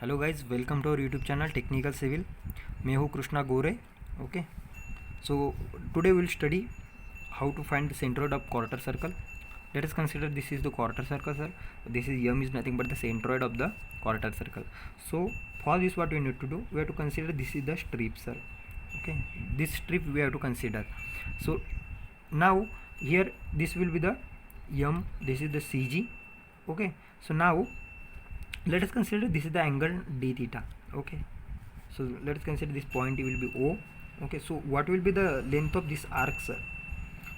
Hello guys, welcome to our YouTube channel technical civil. मैं हूँ Krishna Gore. Okay, so today will study how to find the centroid of quarter circle. Let us consider this is the quarter circle, sir. This is m is nothing but the centroid of the quarter circle. So for this what we need to do, we have to consider this is the strip, sir. Okay, this strip we have to consider. So now here this will be the m, this is the cg. Okay, so now let us consider this is the angle d theta. Okay, so let us consider this point will be o. Okay, so what will be the length of this arc, sir?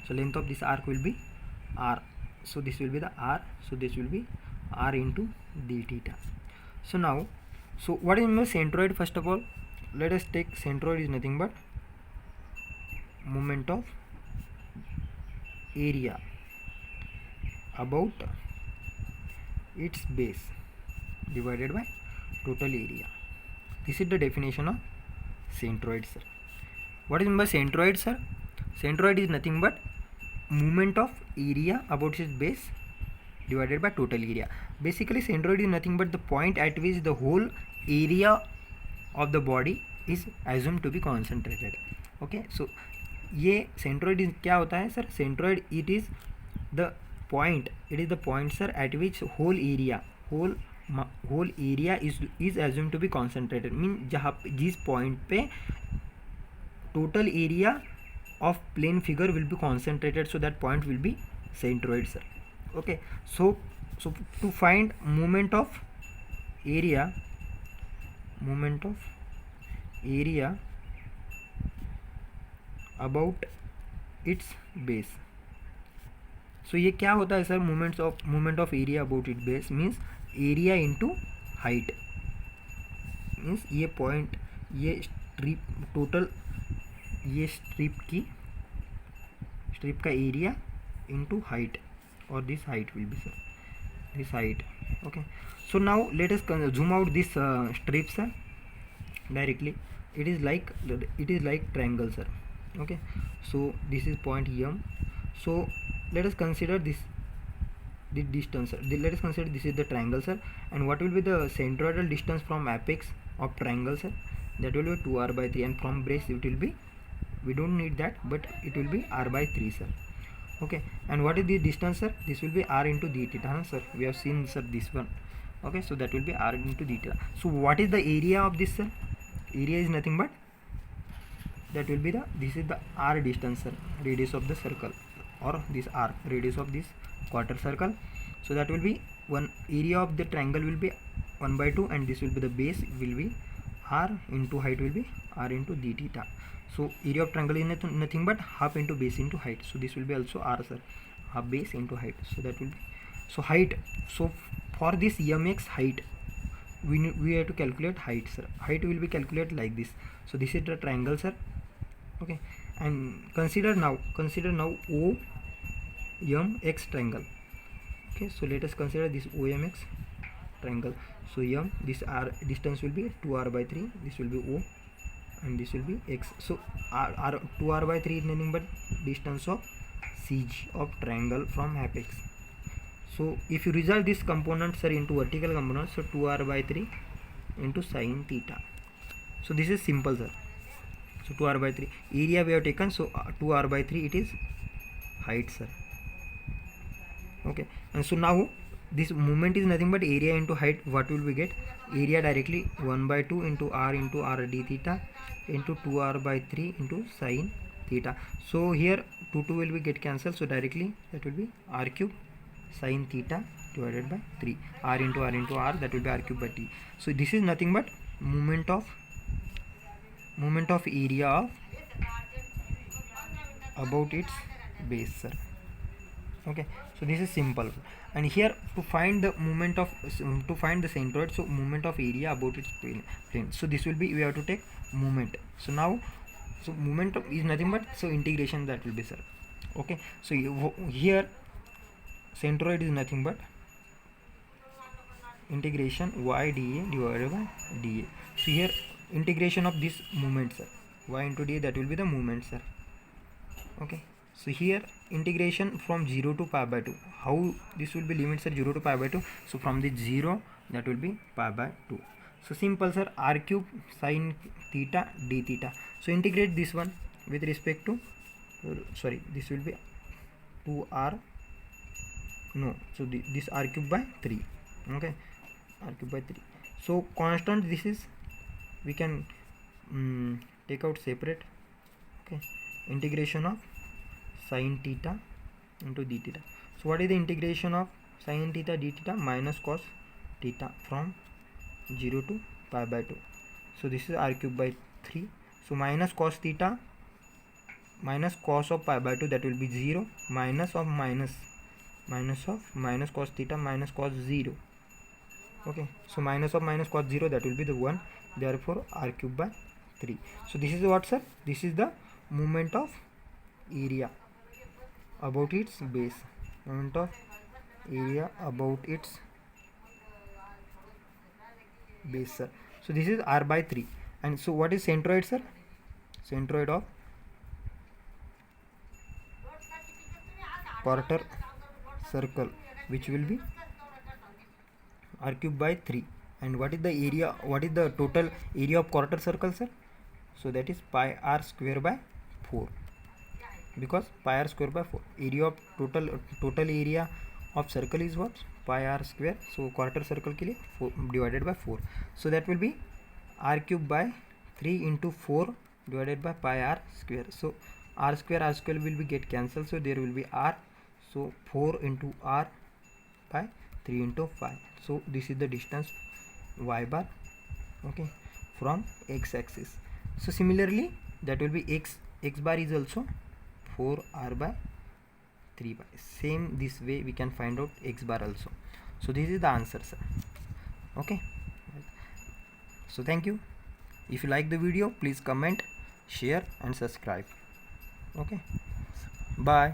So length of this arc will be r, so this will be the r, so this will be r into d theta. So now, so what is my centroid? First of all, let us take centroid is nothing but moment of area about its base divided by total area. This is the definition of centroid, sir. What is by centroid, sir? Centroid is nothing but movement of area about its base divided by total area. Basically centroid is nothing but the point at which the whole area of the body is assumed to be concentrated. Okay, so ये centroid is क्या होता है, sir? Centroid it is the point, sir, at which whole area is assumed to be concentrated. Mean जहाँ जिस point पे total area of plane figure will be concentrated, so that point will be centroid, sir. Okay, so to find moment of area about its base. So ये क्या होता है, sir? moment of area about its base means area into height. Means ये point, ये strip total, ये strip का area into height, और this height will be, sir, this height. Okay, so now let us zoom out this strip, sir. Directly it is like triangle, sir. Okay, so this is point m. So let us consider the distance, sir. Let us consider this is the triangle, sir, and what will be the centroidal distance from apex of triangle, sir? That will be 2r by 3, and from base it will be, we don't need that, but it will be r by 3, sir. Okay, and what is the distance, sir? This will be r into d theta, huh, sir? We have seen, sir, this one. Okay, so that will be r into d theta. So what is the area of this, sir? Area is nothing but, that will be the, this is the r distance, sir, radius of the circle, or this r, radius of this quarter circle. So that will be one, area of the triangle will be 1 by 2, and this will be the base will be r into height will be r into d theta. So area of triangle is nothing but half into base into height, so this will be also r, sir, half base into height. So that will be, so height, so for this mx height we have to calculate height, sir. Height will be calculated like this. So this is the triangle, sir. Okay, and consider now OMX triangle. Okay, so let us consider this OMX triangle. So m, this r distance will be 2r by 3, this will be o, and this will be x. So r 2r by 3 is nothing but distance of CG of triangle from apex. So if you resolve this component, sir, into vertical component, so 2r by 3 into sin theta. So this is simple, sir. So 2r by 3 area we have taken, so 2r by 3 it is height, sir. Okay, and so now this movement is nothing but area into height. What will we get? Area directly 1 by 2 into r d theta into 2r by 3 into sin theta. So here 2 will be get cancelled, so directly that will be r cube sin theta divided by 3, r into r, that will be r cube by t. So this is nothing but moment of area of about its base, sir. Okay, so this is simple. And here to find the centroid, so moment of area about its plane. So this will be, we have to take moment. So now, so moment is nothing but, so integration, that will be, sir. Okay, so here centroid is nothing but integration y dA divided by dA. So here integration of this moment, sir, y into dA, that will be the moment, sir. Okay, so here integration from 0 to pi by 2. How this will be limits at 0 to pi by 2? So from the 0, that will be pi by 2. So simple sir, r cube sin theta d theta. So integrate this one with respect to sorry, this will be 2r, no, so this r cube by 3. Okay, r cube by 3. So constant, this is we can take out separate. Okay, integration of sin theta into d theta. So what is the integration of sin theta d theta? Minus cos theta from 0 to pi by 2. So this is r cube by 3. So minus cos theta minus cos of pi by 2, that will be 0, minus of minus cos theta minus cos 0. Okay, so minus of minus cos 0, that will be the 1, therefore r cube by 3. So this is what sir? This is the moment of area about its base, moment of area about its base sir. So this is r by 3. And so what is centroid sir? Centroid of quarter circle, which will be r cube by 3. And what is the area, what is the total area of quarter circle sir? So that is pi r square by 4, because pi r square by 4, area of total area of circle is what? Pi r square. So quarter circle के लिए 4 divided by 4. So that will be r cube by 3 into 4 divided by pi r square. So r square will be get cancelled, so there will be r. So 4 into r by 3 into 5. So this is the distance y bar, okay, from x axis. So similarly that will be x bar is also 4r by 3 pi. Same this way we can find out x bar also. So this is the answer sir. Okay, so thank you. If you like the video, please comment, share and subscribe. Okay, bye.